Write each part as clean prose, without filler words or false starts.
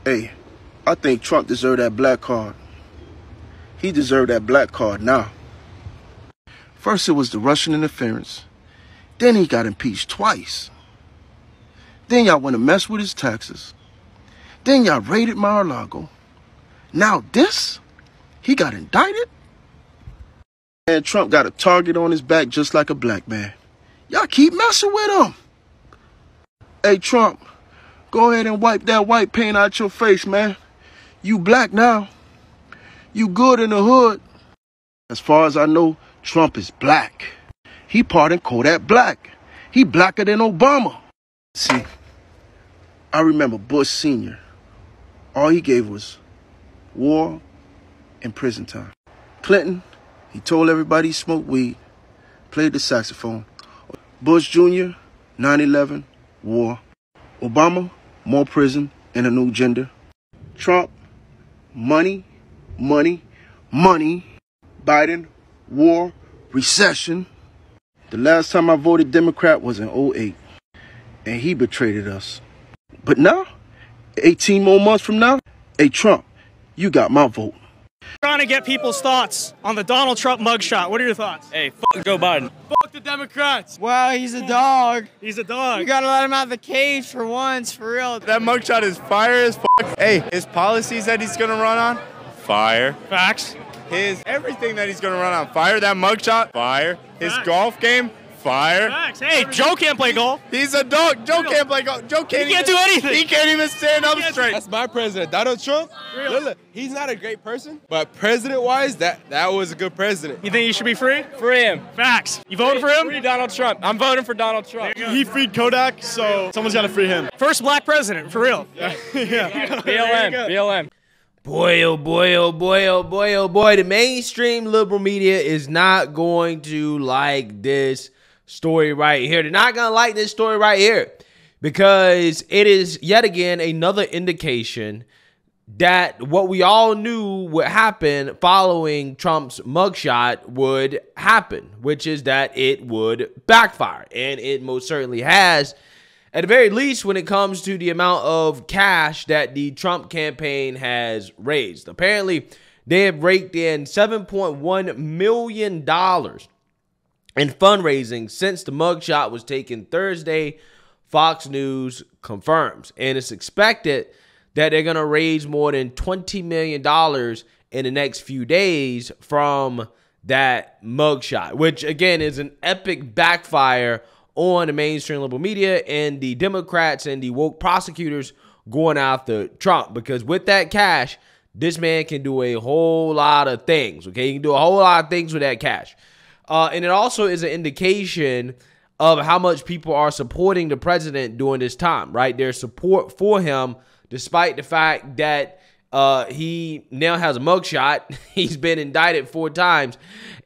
Hey, I think Trump deserved that black card. He deserved that black card now. First it was the Russian interference. Then he got impeached twice. Then y'all went to mess with his taxes. Then y'all raided Mar-a-Lago. Now this? He got indicted? And Trump got a target on his back just like a black man. Y'all keep messing with him. Hey, Trump, go ahead and wipe that white paint out your face, man. You black now. You good in the hood. As far as I know, Trump is black. He pardoned Kodak Black. He blacker than Obama. See, I remember Bush Sr. All he gave was war and prison time. Clinton, he told everybody he smoked weed, played the saxophone. Bush Jr., 9/11, war. Obama, more prison and a new gender. Trump, money, money, money. Biden, war, recession. The last time I voted Democrat was in 2008, and he betrayed us. But now, 18 more months from now, hey, Trump, you got my vote. Trying to get people's thoughts on the Donald Trump mugshot. What are your thoughts? Hey, fuck Joe Biden. Fuck the Democrats. Well, he's a dog. He's a dog. You gotta let him out of the cage for once, for real. That mugshot is fire as fuck. Hey, his policies that he's gonna run on, fire. Facts. His everything that he's gonna run on, fire. That mugshot, fire. His golf game, fire. Facts. Hey, Joe can't play golf. He's a dog. Joe can't play golf. Joe can't. He can't do anything. He can't even stand up straight. That's my president, Donald Trump. Look, he's not a great person, but president-wise, that was a good president. You think he should be free? Free him. Facts. You voting for him? Free Donald Trump. I'm voting for Donald Trump. He freed Kodak, so someone's got to free him. First black president, for real. Yeah. BLM. BLM. Boy, oh boy, oh boy, oh boy, oh boy. The mainstream liberal media is not going to like this story right here. They're not going to like this story right here because it is yet again another indication that what we all knew would happen following Trump's mugshot would happen, which is that it would backfire. And it most certainly has, at the very least, when it comes to the amount of cash that the Trump campaign has raised. Apparently, they have raked in $7.1 million in fundraising since the mugshot was taken Thursday, Fox News confirms. And it's expected that they're going to raise more than $20 million in the next few days from that mugshot, which, again, is an epic backfire on the mainstream liberal media and the Democrats and the woke prosecutors going after Trump. Because with that cash, this man can do a whole lot of things, okay? He can do a whole lot of things with that cash. And it also is an indication of how much people are supporting the president during this time, right? Their support for him, despite the fact that he now has a mugshot. He's been indicted 4 times.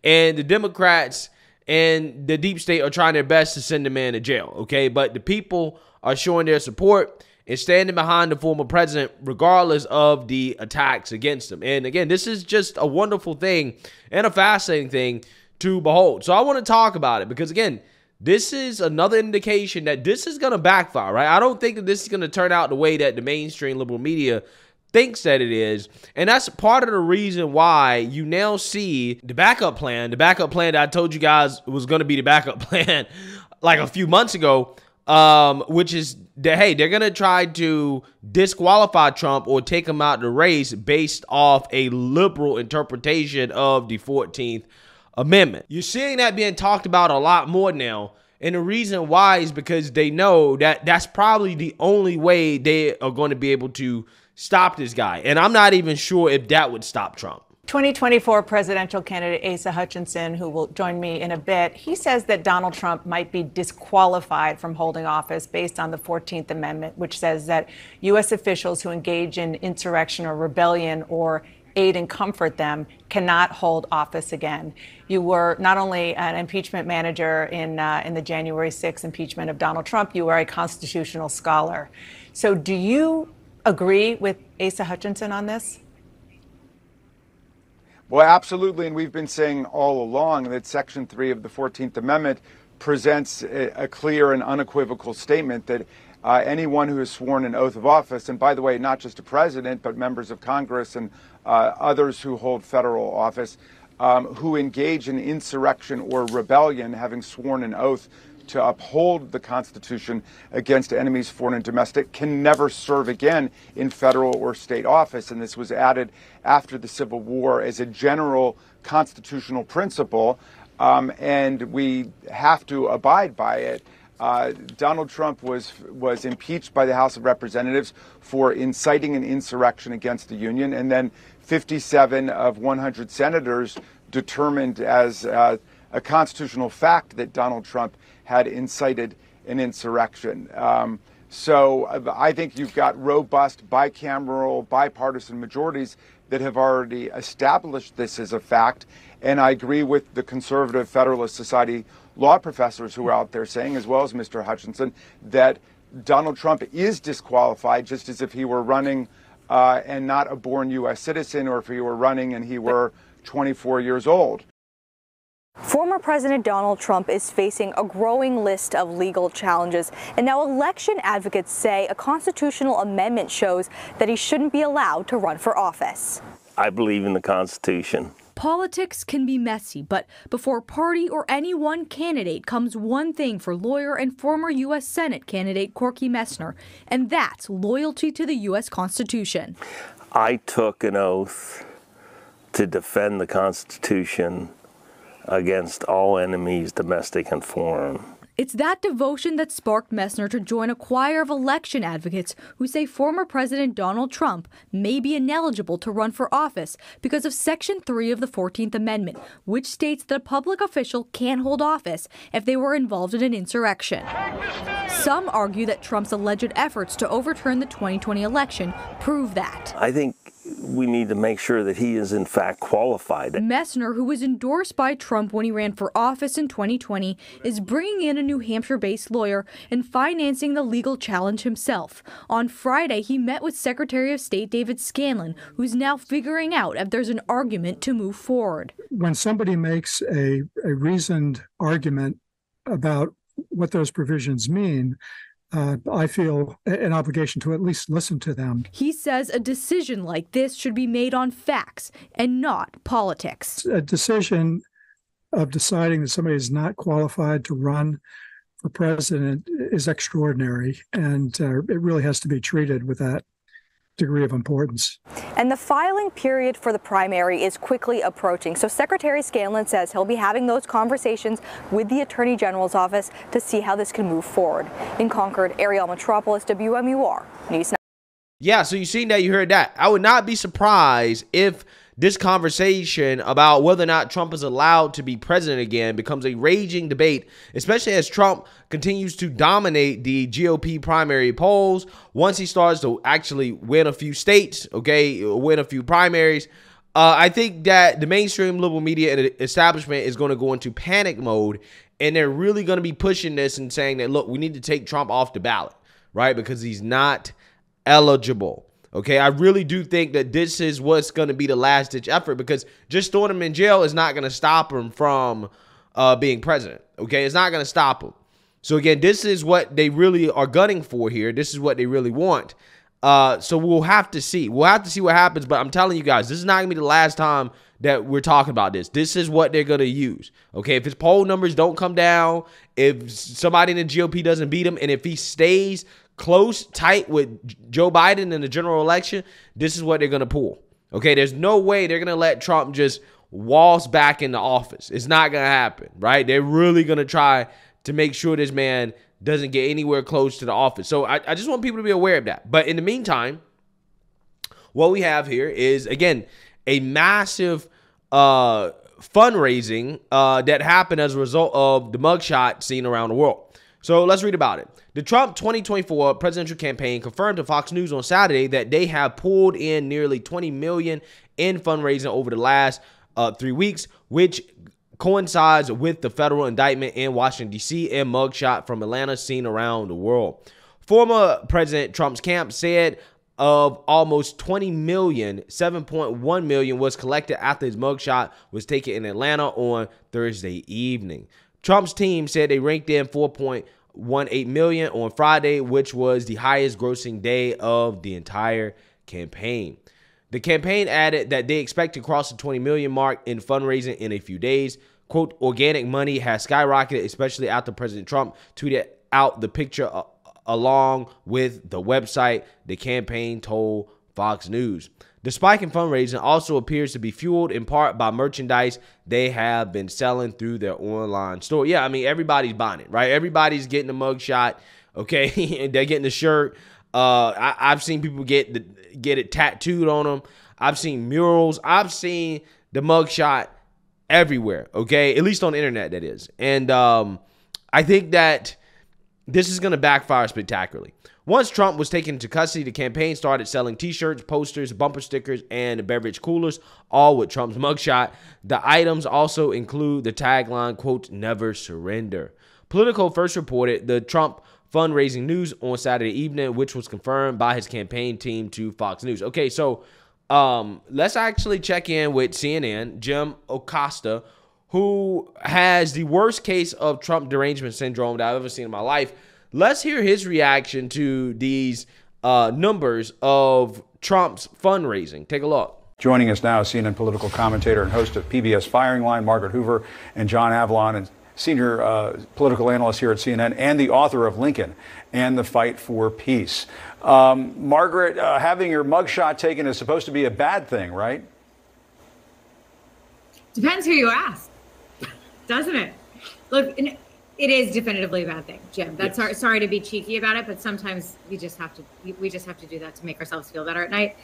And the Democrats and the deep state are trying their best to send the man to jail, okay? But the people are showing their support and standing behind the former president regardless of the attacks against him. And again, this is just a wonderful thing and a fascinating thing to behold. So I want to talk about it because, again, this is another indication that this is going to backfire, right? I don't think that this is going to turn out the way that the mainstream liberal media thinks that it is. And that's part of the reason why you now see the backup plan that I told you guys was going to be the backup plan like a few months ago, which is that, hey, they're going to try to disqualify Trump or take him out of the race based off a liberal interpretation of the 14th Amendment. You're seeing that being talked about a lot more now. And the reason why is because they know that that's probably the only way they are going to be able to stop this guy. And I'm not even sure if that would stop Trump. 2024 presidential candidate Asa Hutchinson, who will join me in a bit, he says that Donald Trump might be disqualified from holding office based on the 14th Amendment, which says that U.S. officials who engage in insurrection or rebellion or aid and comfort them cannot hold office again. You were not only an impeachment manager in the January 6th impeachment of Donald Trump, you are a constitutional scholar. So do you agree with Asa Hutchinson on this? Well, absolutely. And we've been saying all along that Section 3 of the 14th Amendment presents a clear and unequivocal statement that anyone who has sworn an oath of office, and by the way, not just a president, but members of Congress and others who hold federal office, who engage in insurrection or rebellion, having sworn an oath to uphold the Constitution against enemies, foreign and domestic, can never serve again in federal or state office. And this was added after the Civil War as a general constitutional principle, and we have to abide by it. Donald Trump was impeached by the House of Representatives for inciting an insurrection against the Union, and then 57 of 100 senators determined as a constitutional fact that Donald Trump had incited an insurrection. So I think you've got robust bicameral, bipartisan majorities that have already established this as a fact. And I agree with the conservative Federalist Society law professors who are out there saying, as well as Mr. Hutchinson, that Donald Trump is disqualified just as if he were running and not a born U.S. citizen, or if he were running and he were 24 years old. Former President Donald Trump is facing a growing list of legal challenges, and now election advocates say a constitutional amendment shows that he shouldn't be allowed to run for office. I believe in the Constitution. Politics can be messy, but before party or any one candidate comes one thing for lawyer and former U.S. Senate candidate Corky Messner, and that's loyalty to the U.S. Constitution. I took an oath to defend the Constitution against all enemies, domestic and foreign. It's that devotion that sparked Messner to join a choir of election advocates who say former President Donald Trump may be ineligible to run for office because of Section 3 of the 14th Amendment, which states that a public official can't hold office if they were involved in an insurrection. Some argue that Trump's alleged efforts to overturn the 2020 election prove that. I think we need to make sure that he is in fact qualified. Messner, who was endorsed by Trump when he ran for office in 2020, is bringing in a New Hampshire-based lawyer and financing the legal challenge himself. On Friday, he met with Secretary of State David Scanlon, who's now figuring out if there's an argument to move forward. When somebody makes a reasoned argument about what those provisions mean, I feel an obligation to at least listen to them. He says a decision like this should be made on facts and not politics. A decision of deciding that somebody is not qualified to run for president is extraordinary, and it really has to be treated with that degree of importance. And the filing period for the primary is quickly approaching. So Secretary Scanlon says he'll be having those conversations with the Attorney General's office to see how this can move forward. In Concord, Ariel Metropolis, WMUR News 9. Yeah, so you seen that, you heard that. I would not be surprised if this conversation about whether or not Trump is allowed to be president again becomes a raging debate, especially as Trump continues to dominate the GOP primary polls. Once he starts to actually win a few states, win a few primaries, I think that the mainstream liberal media and the establishment is going to go into panic mode, and they're really going to be pushing this and saying that, look, we need to take Trump off the ballot, right? Because he's not eligible. Okay, I really do think that this is what's going to be the last-ditch effort, because just throwing him in jail is not going to stop him from being president. Okay, it's not going to stop him. So, again, this is what they really are gunning for here. This is what they really want. So we'll have to see. We'll have to see what happens, but I'm telling you guys, this is not going to be the last time that we're talking about this. This is what they're going to use. Okay, if his poll numbers don't come down, if somebody in the GOP doesn't beat him, and if he stays close, tight with Joe Biden in the general election, this is what they're going to pull. Okay, there's no way they're going to let Trump just waltz back into office. It's not going to happen, right? They're really going to try to make sure this man doesn't get anywhere close to the office. So I just want people to be aware of that. But in the meantime, what we have here is, again, a massive fundraising that happened as a result of the mugshot seen around the world. So let's read about it. The Trump 2024 presidential campaign confirmed to Fox News on Saturday that they have pulled in nearly $20 million in fundraising over the last 3 weeks, which coincides with the federal indictment in Washington, D.C. and mugshot from Atlanta seen around the world. Former President Trump's camp said of almost $20 million, $7.1 million was collected after his mugshot was taken in Atlanta on Thursday evening. Trump's team said they ranked in $4.1 1.18 million on Friday, which was the highest grossing day of the entire campaign. The campaign added that they expect to cross the 20 million mark in fundraising in a few days. Quote, organic money has skyrocketed, especially after President Trump tweeted out the picture along with the website, the campaign told Fox News. The spike in fundraising also appears to be fueled in part by merchandise they have been selling through their online store. Yeah, I mean, everybody's buying it, right? Everybody's getting a mugshot, okay? They're getting the shirt. I've seen people get it tattooed on them. I've seen murals. I've seen the mugshot everywhere, okay? At least on the internet, that is. And I think that this is going to backfire spectacularly. Once Trump was taken into custody, the campaign started selling T-shirts, posters, bumper stickers, and beverage coolers, all with Trump's mugshot. The items also include the tagline, quote, never surrender. Politico first reported the Trump fundraising news on Saturday evening, which was confirmed by his campaign team to Fox News. Okay, so let's actually check in with CNN, Jim Acosta, who has the worst case of Trump derangement syndrome that I've ever seen in my life. Let's hear his reaction to these numbers of Trump's fundraising. Take a look. Joining us now is CNN political commentator and host of PBS Firing Line, Margaret Hoover, and John Avlon, and senior political analyst here at CNN, and the author of Lincoln and the Fight for Peace. Margaret, having your mugshot taken is supposed to be a bad thing, right? Depends who you ask, doesn't it? Look, it is definitively a bad thing, Jim. That's sorry to be cheeky about it, but sometimes we just have to do that to make ourselves feel better at night.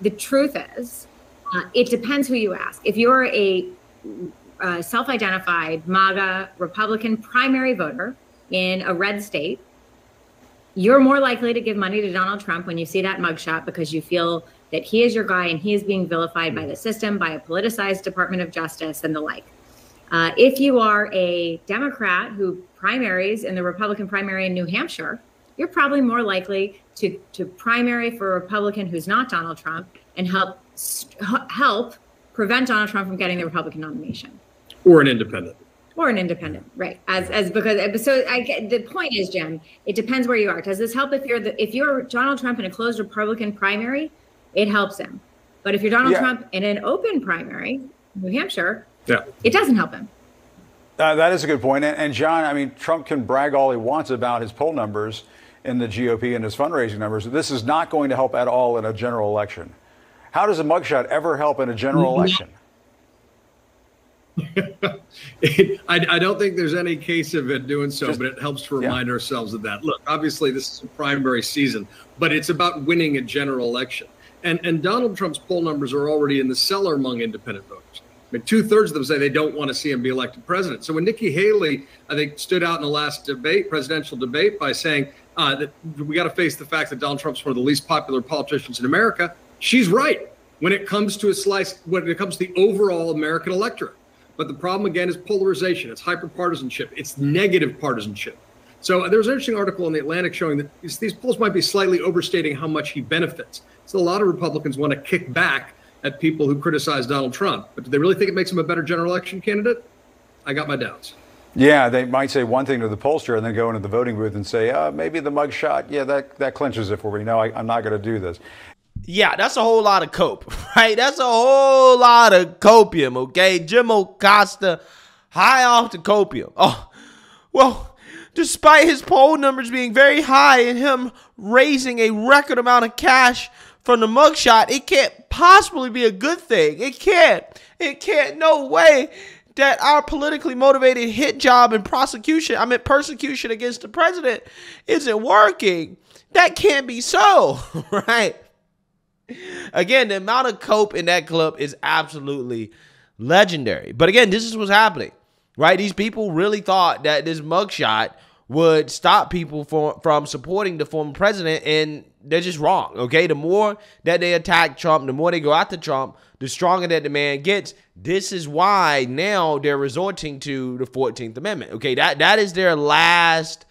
The truth is, it depends who you ask. If you're a self-identified MAGA Republican primary voter in a red state, you're more likely to give money to Donald Trump when you see that mugshot because you feel that he is your guy and he is being vilified by the system, by a politicized Department of Justice and the like. If you are a Democrat who primaries in the Republican primary in New Hampshire, you're probably more likely to primary for a Republican who's not Donald Trump and help prevent Donald Trump from getting the Republican nomination. Or an independent. Or an independent, right? The point is, Jim, it depends where you are. Does this help if you're Donald Trump in a closed Republican primary? It helps him. But if you're Donald Trump in an open primary, New Hampshire, it doesn't help him. That is a good point. And John, I mean, Trump can brag all he wants about his poll numbers in the GOP and his fundraising numbers. This is not going to help at all in a general election. How does a mugshot ever help in a general election? I don't think there's any case of it doing so, but it helps to remind ourselves of that. Look, obviously this is a primary season, but it's about winning a general election. And Donald Trump's poll numbers are already in the cellar among independent voters. I mean, 2/3 of them say they don't want to see him be elected president. So when Nikki Haley, I think, stood out in the last presidential debate by saying that we got to face the fact that Donald Trump's one of the least popular politicians in America, she's right when it comes to when it comes to the overall American electorate. But the problem, again, is polarization. It's hyperpartisanship. It's negative partisanship. So there was an interesting article in The Atlantic showing that these polls might be slightly overstating how much he benefits. So a lot of Republicans want to kick back at people who criticize Donald Trump. But do they really think it makes him a better general election candidate? I got my doubts. Yeah, they might say one thing to the pollster and then go into the voting booth and say, maybe the mugshot, that clinches it for me. No, I'm not going to do this. Yeah, that's a whole lot of cope, right? That's a whole lot of copium, okay? Jim Acosta, high off the copium. Oh, well, despite his poll numbers being very high and him raising a record amount of cash from the mugshot, it can't possibly be a good thing. It can't. No way that our politically motivated hit job and persecution against the president isn't working. That can't be so, right? Again, the amount of cope in that clip is absolutely legendary. But again, this is what's happening, right? These people really thought that this mugshot would stop people from supporting the former president, and they're just wrong, okay? The more that they attack Trump, the more they go after Trump, the stronger that the man gets. This is why now they're resorting to the 14th Amendment, okay? That is their last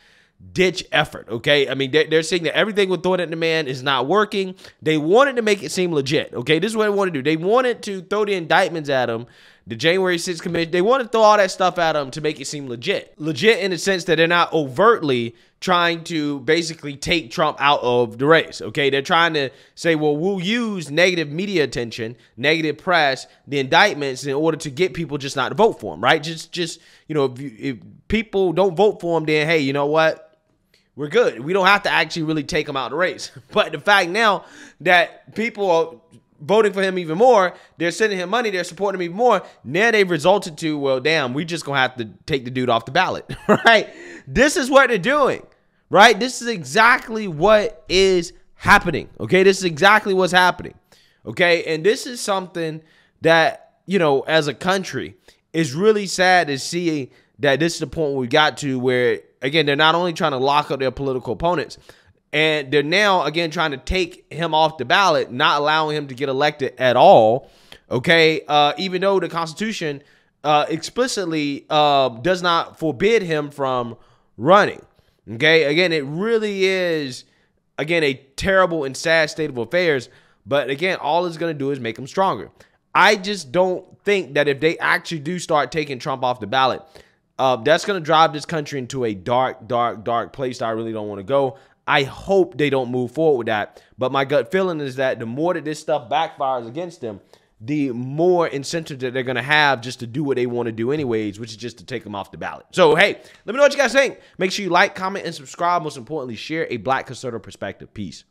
ditch effort, okay? I mean, they're saying that everything with throwing at the man is not working. They wanted to make it seem legit, okay? This is what they want to do. They wanted to throw the indictments at him the January 6th commission. They want to throw all that stuff at him to make it seem legit. Legit in the sense that they're not overtly trying to basically take Trump out of the race, okay? They're trying to say, well, we'll use negative media attention, negative press, the indictments in order to get people just not to vote for him, right? Just you know, if people don't vote for him, then, hey, you know what? We're good. We don't have to actually really take him out of the race. But the fact now that people are voting for him even more, they're sending him money, they're supporting him even more, now they've resulted to, well, damn, we just going to have to take the dude off the ballot, right? This is what they're doing. Right? This is exactly what is happening. Okay? This is exactly what's happening. Okay? And this is something that, you know, as a country, is really sad to see that this is the point we got to where, again, they're not only trying to lock up their political opponents, and they're now, again, trying to take him off the ballot, not allowing him to get elected at all. Okay? Even though the Constitution explicitly does not forbid him from running. Okay, again, it really is, again, a terrible and sad state of affairs. But again, all it's going to do is make them stronger. I just don't think that if they actually do start taking Trump off the ballot, that's going to drive this country into a dark, dark, dark place that I really don't want to go. I hope they don't move forward with that. But my gut feeling is that the more that this stuff backfires against them, the more incentive that they're going to have just to do what they want to do anyways, which is just to take them off the ballot. So, hey, let me know what you guys think. Make sure you like, comment, and subscribe. Most importantly, share a Black conservative perspective. Peace.